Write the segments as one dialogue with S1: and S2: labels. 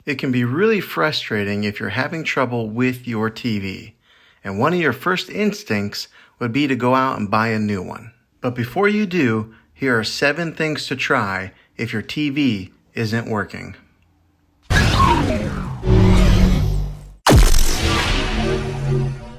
S1: It can be really frustrating if you're having trouble with your TV, and one of your first instincts would be to go out and buy a new one. But before you do, here are 7 things to try if your TV isn't working.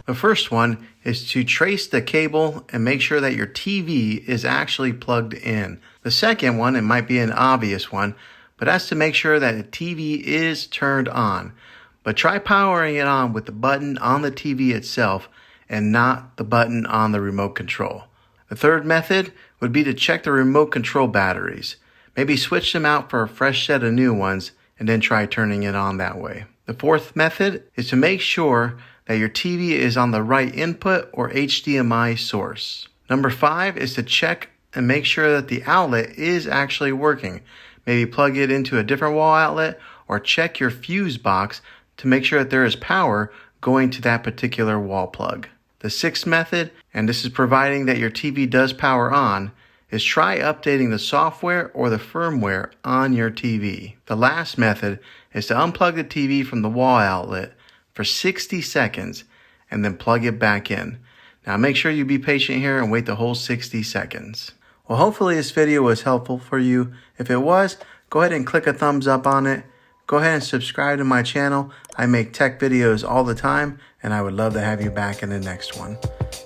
S1: The first one is to trace the cable and make sure that your TV is actually plugged in. The second one, it might be an obvious one, but that's to make sure that the TV is turned on. But try powering it on with the button on the TV itself and not the button on the remote control. The third method would be to check the remote control batteries. Maybe switch them out for a fresh set of new ones and then try turning it on that way. The fourth method is to make sure that your TV is on the right input or HDMI source. Number 5 is to check and make sure that the outlet is actually working. Maybe plug it into a different wall outlet or check your fuse box to make sure that there is power going to that particular wall plug. The sixth method, and this is providing that your TV does power on, is try updating the software or the firmware on your TV. The last method is to unplug the TV from the wall outlet for 60 seconds and then plug it back in. Now make sure you be patient here and wait the whole 60 seconds. Well, hopefully this video was helpful for you. If it was, go ahead and click a thumbs up on it. Go ahead and subscribe to my channel. I make tech videos all the time, and I would love to have you back in the next one.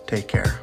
S1: Take care.